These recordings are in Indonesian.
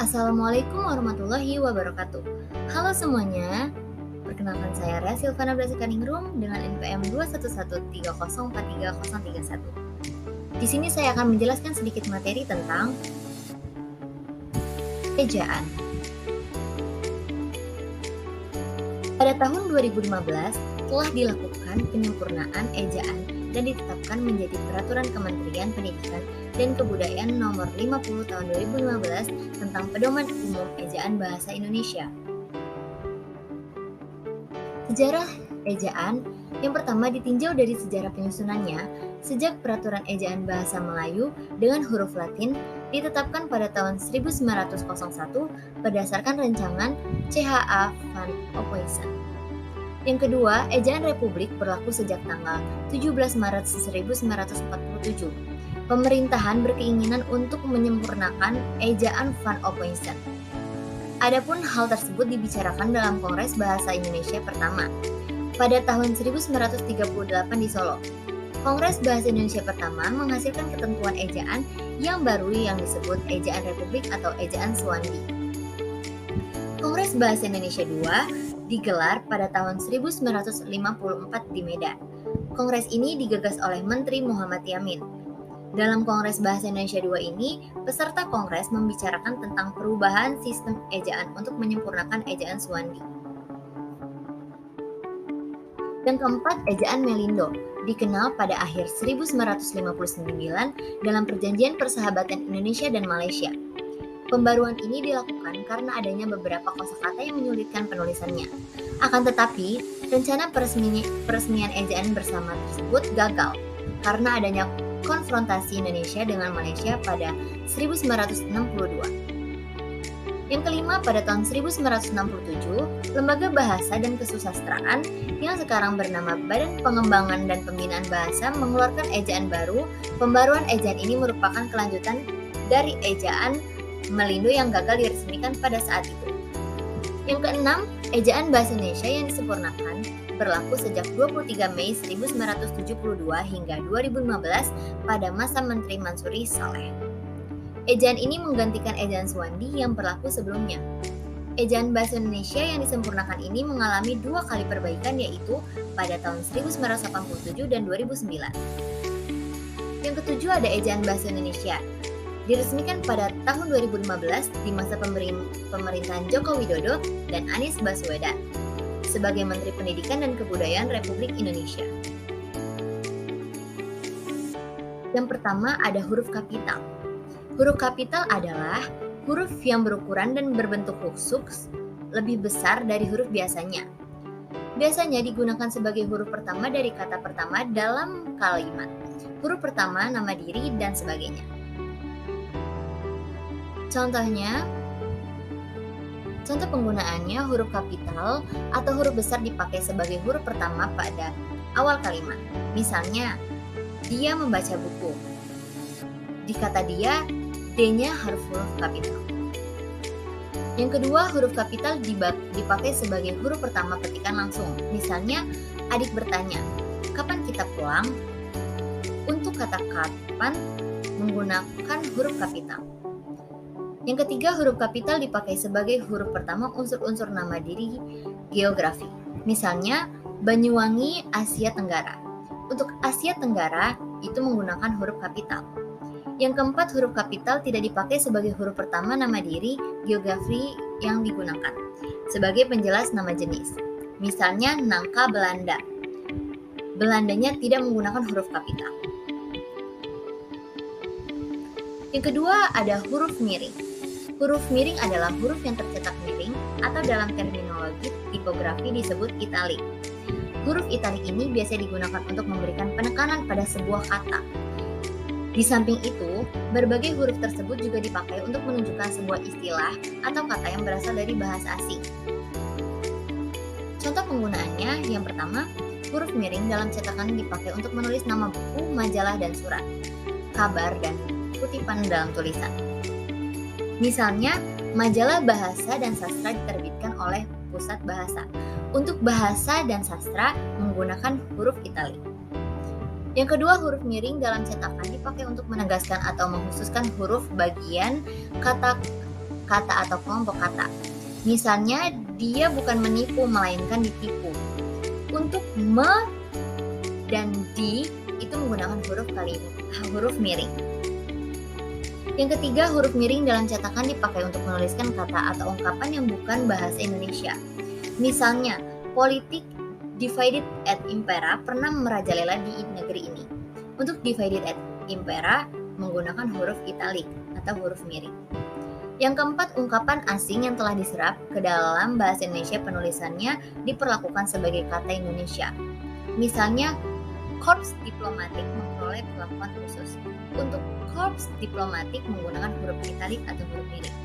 Assalamualaikum warahmatullahi wabarakatuh. Halo semuanya, perkenalkan saya Rea Silvana Blasekaningrum dengan NPM 21130430031. Di sini saya akan menjelaskan sedikit materi tentang ejaan. Pada tahun 2015 telah dilakukan penyempurnaan ejaan dan ditetapkan menjadi Peraturan Kementerian Pendidikan dan Kebudayaan Nomor 50 Tahun 2015 tentang Pedoman Umum Ejaan Bahasa Indonesia. Sejarah ejaan yang pertama ditinjau dari sejarah penyusunannya sejak Peraturan Ejaan Bahasa Melayu dengan huruf Latin ditetapkan pada tahun 1901 berdasarkan rancangan CHA van Ophuijsen. Yang kedua, ejaan Republik berlaku sejak tanggal 17 Maret 1947. Pemerintahan berkeinginan untuk menyempurnakan ejaan van Ophuijsen. Adapun hal tersebut dibicarakan dalam Kongres Bahasa Indonesia pertama pada tahun 1938 di Solo. Kongres Bahasa Indonesia pertama menghasilkan ketentuan ejaan yang baru yang disebut Ejaan Republik atau Ejaan Suwandi. Kongres Bahasa Indonesia II digelar pada tahun 1954 di Medan. Kongres ini digagas oleh Menteri Muhammad Yamin. Dalam Kongres Bahasa Indonesia II ini, peserta Kongres membicarakan tentang perubahan sistem ejaan untuk menyempurnakan ejaan Suwandi. Yang keempat, ejaan Melindo, dikenal pada akhir 1959 dalam Perjanjian Persahabatan Indonesia dan Malaysia. Pembaruan ini dilakukan karena adanya beberapa kosakata yang menyulitkan penulisannya. Akan tetapi, rencana peresmian ejaan bersama tersebut gagal karena adanya konfrontasi Indonesia dengan Malaysia pada 1962. Yang kelima, pada tahun 1967, Lembaga Bahasa dan Kesusastraan yang sekarang bernama Badan Pengembangan dan Pembinaan Bahasa mengeluarkan ejaan baru. Pembaruan ejaan ini merupakan kelanjutan dari ejaan Melindo yang gagal diresmikan pada saat itu. Yang keenam, ejaan Bahasa Indonesia yang disempurnakan berlaku sejak 23 Mei 1972 hingga 2015 pada masa Menteri Mansuri Saleh. Ejaan ini menggantikan ejaan Suwandi yang berlaku sebelumnya. Ejaan Bahasa Indonesia yang disempurnakan ini mengalami 2 kali perbaikan, yaitu pada tahun 1987 dan 2009. Yang ketujuh, ada ejaan Bahasa Indonesia diresmikan pada tahun 2015 di masa pemerintahan Joko Widodo dan Anies Baswedan sebagai Menteri Pendidikan dan Kebudayaan Republik Indonesia. Yang pertama, ada huruf kapital. Huruf kapital adalah huruf yang berukuran dan berbentuk khusus lebih besar dari huruf biasanya. Biasanya digunakan sebagai huruf pertama dari kata pertama dalam kalimat. Huruf pertama, nama diri, dan sebagainya. Contoh penggunaannya, huruf kapital atau huruf besar dipakai sebagai huruf pertama pada awal kalimat. Misalnya, dia membaca buku. Di kata dia, D-nya huruf kapital. Yang kedua, huruf kapital dipakai sebagai huruf pertama petikan langsung. Misalnya, adik bertanya, kapan kita pulang? Untuk kata kapan menggunakan huruf kapital. Yang ketiga, huruf kapital dipakai sebagai huruf pertama unsur-unsur nama diri geografi. Misalnya, Banyuwangi, Asia Tenggara. Untuk Asia Tenggara, itu menggunakan huruf kapital. Yang keempat, huruf kapital tidak dipakai sebagai huruf pertama nama diri geografi yang digunakan sebagai penjelas nama jenis. Misalnya, nangka Belanda. Belandanya tidak menggunakan huruf kapital. Yang kedua, ada huruf miring. Huruf miring adalah huruf yang tercetak miring atau dalam terminologi tipografi disebut italik. Huruf italik ini biasa digunakan untuk memberikan penekanan pada sebuah kata. Di samping itu, berbagai huruf tersebut juga dipakai untuk menunjukkan sebuah istilah atau kata yang berasal dari bahasa asing. Contoh penggunaannya, yang pertama, huruf miring dalam cetakan dipakai untuk menulis nama buku, majalah, dan surat, kabar, dan kutipan dalam tulisan. Misalnya, majalah Bahasa dan Sastra diterbitkan oleh Pusat Bahasa. Untuk Bahasa dan Sastra menggunakan huruf italik. Yang kedua, huruf miring dalam cetakan dipakai untuk menegaskan atau mengkhususkan huruf bagian kata kata atau kelompok kata. Misalnya, dia bukan menipu, melainkan ditipu. Untuk me dan di itu menggunakan huruf miring. Yang ketiga, huruf miring dalam cetakan dipakai untuk menuliskan kata atau ungkapan yang bukan bahasa Indonesia. Misalnya, politik divided et impera pernah merajalela di negeri ini. Untuk divided et impera menggunakan huruf italik atau huruf miring. Yang keempat, ungkapan asing yang telah diserap ke dalam bahasa Indonesia penulisannya diperlakukan sebagai kata Indonesia. Misalnya, korps diplomatik memperoleh perlakuan khusus. Untuk korps diplomatik menggunakan huruf italik atau huruf miring.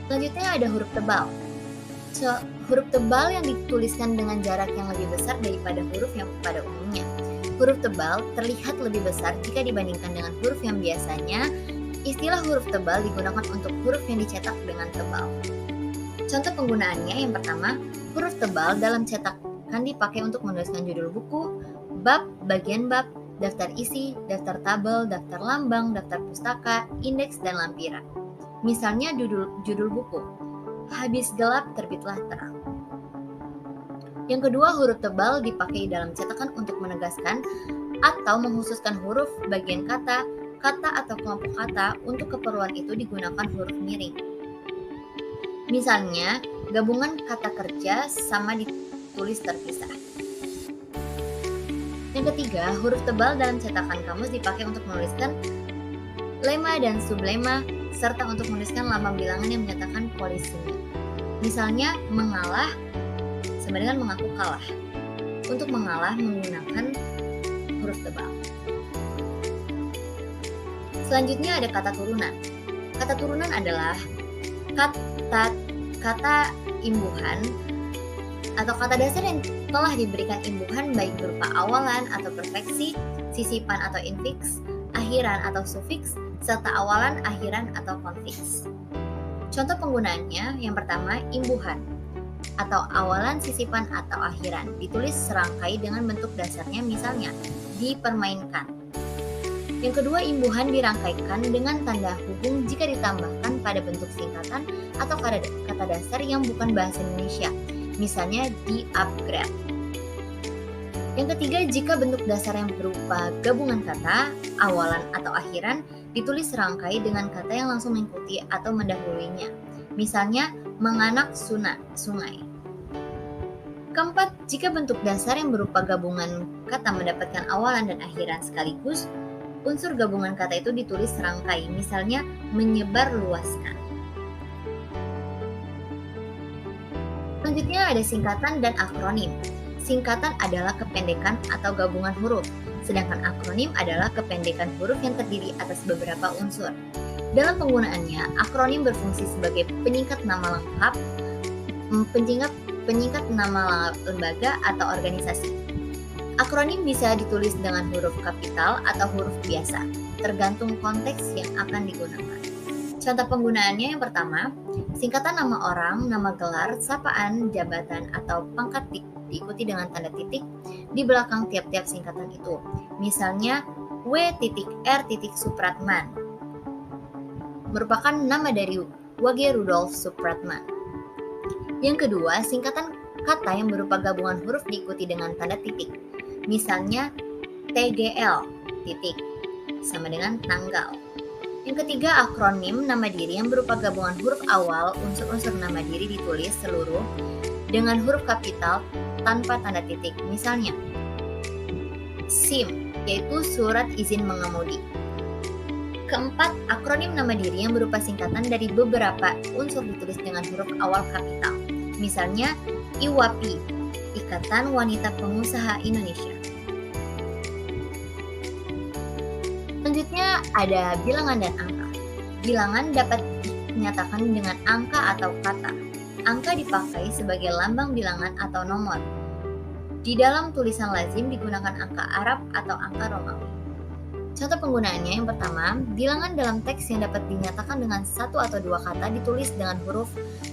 Selanjutnya ada huruf tebal. Huruf tebal yang dituliskan dengan jarak yang lebih besar daripada huruf yang pada umumnya. Huruf tebal terlihat lebih besar jika dibandingkan dengan huruf yang biasanya. Istilah huruf tebal digunakan untuk huruf yang dicetak dengan tebal. Contoh penggunaannya yang pertama, huruf tebal dalam cetakan dipakai untuk menuliskan judul buku, bab, bagian bab, daftar isi, daftar tabel, daftar lambang, daftar pustaka, indeks, dan lampiran. Misalnya judul buku, habis gelap terbitlah terang. Yang kedua, huruf tebal dipakai dalam cetakan untuk menegaskan atau menghususkan huruf, bagian kata atau kelompok kata. Untuk keperluan itu digunakan huruf miring. Misalnya, gabungan kata kerja sama ditulis terpisah. Yang ketiga, huruf tebal dalam cetakan kamus dipakai untuk menuliskan lema dan sublema, serta untuk menuliskan lambang bilangan yang menyatakan polisemi. Misalnya, mengalah sama dengan mengaku kalah. Untuk mengalah menggunakan huruf tebal. Selanjutnya ada kata turunan. Kata turunan adalah kata imbuhan atau kata dasar yang telah diberikan imbuhan baik berupa awalan atau perfeksi, sisipan atau infiks, akhiran atau sufiks, serta awalan, akhiran atau konfiks. Contoh penggunaannya, yang pertama, imbuhan atau awalan, sisipan, atau akhiran ditulis serangkai dengan bentuk dasarnya, misalnya dipermainkan. Yang kedua, imbuhan dirangkaikan dengan tanda hubung jika ditambahkan pada bentuk singkatan atau kata dasar yang bukan bahasa Indonesia, misalnya di-upgrade. Yang ketiga, jika bentuk dasar yang berupa gabungan kata, awalan, atau akhiran ditulis serangkai dengan kata yang langsung mengikuti atau mendahuluinya, misalnya menganak sungai. Keempat, jika bentuk dasar yang berupa gabungan kata mendapatkan awalan dan akhiran sekaligus, unsur gabungan kata itu ditulis serangkai, misalnya menyebar luaskan. Selanjutnya ada singkatan dan akronim. Singkatan adalah kependekan atau gabungan huruf, sedangkan akronim adalah kependekan huruf yang terdiri atas beberapa unsur. Dalam penggunaannya, akronim berfungsi sebagai penyingkat nama lengkap, penyingkat nama lembaga atau organisasi. Akronim bisa ditulis dengan huruf kapital atau huruf biasa, tergantung konteks yang akan digunakan. Contoh penggunaannya yang pertama, singkatan nama orang, nama gelar, sapaan, jabatan, atau pangkat diikuti dengan tanda titik di belakang tiap-tiap singkatan itu. Misalnya, W.R. Supratman merupakan nama dari W.G. Rudolf Supratman. Yang kedua, singkatan kata yang berupa gabungan huruf diikuti dengan tanda titik. Misalnya, TGL, titik, sama dengan tanggal. Yang ketiga, akronim nama diri yang berupa gabungan huruf awal, unsur-unsur nama diri ditulis seluruh dengan huruf kapital tanpa tanda titik. Misalnya, SIM, yaitu surat izin mengemudi. Keempat, akronim nama diri yang berupa singkatan dari beberapa unsur ditulis dengan huruf awal kapital. Misalnya, IWAPI, Ikatan Wanita Pengusaha Indonesia. Selanjutnya ada bilangan dan angka. Bilangan dapat dinyatakan dengan angka atau kata. Angka dipakai sebagai lambang bilangan atau nomor. Di dalam tulisan lazim digunakan angka Arab atau angka Romawi. Contoh penggunaannya yang pertama, bilangan dalam teks yang dapat dinyatakan dengan satu atau dua kata ditulis dengan huruf,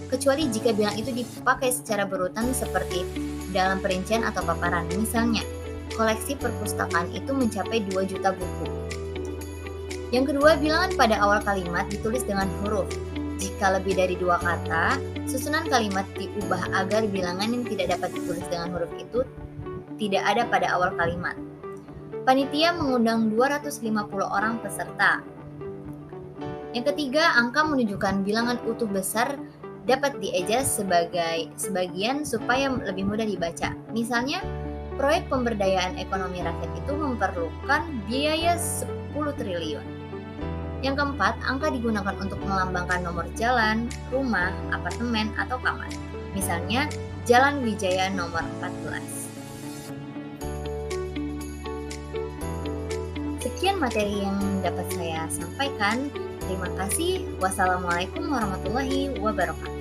kecuali jika bilang itu dipakai secara berurutan seperti dalam perincian atau paparan. Misalnya, koleksi perpustakaan itu mencapai 2 juta buku. Yang kedua, bilangan pada awal kalimat ditulis dengan huruf. Jika lebih dari 2 kata, susunan kalimat diubah agar bilangan yang tidak dapat ditulis dengan huruf itu tidak ada pada awal kalimat. Panitia mengundang 250 orang peserta. Yang ketiga, angka menunjukkan bilangan utuh besar dapat dieja sebagai sebagian supaya lebih mudah dibaca. Misalnya, proyek pemberdayaan ekonomi rakyat itu memerlukan biaya 10 triliun. Yang keempat, angka digunakan untuk melambangkan nomor jalan, rumah, apartemen, atau kamar. Misalnya, Jalan Wijaya nomor 14. Sekian materi yang dapat saya sampaikan. Terima kasih. Wassalamualaikum warahmatullahi wabarakatuh.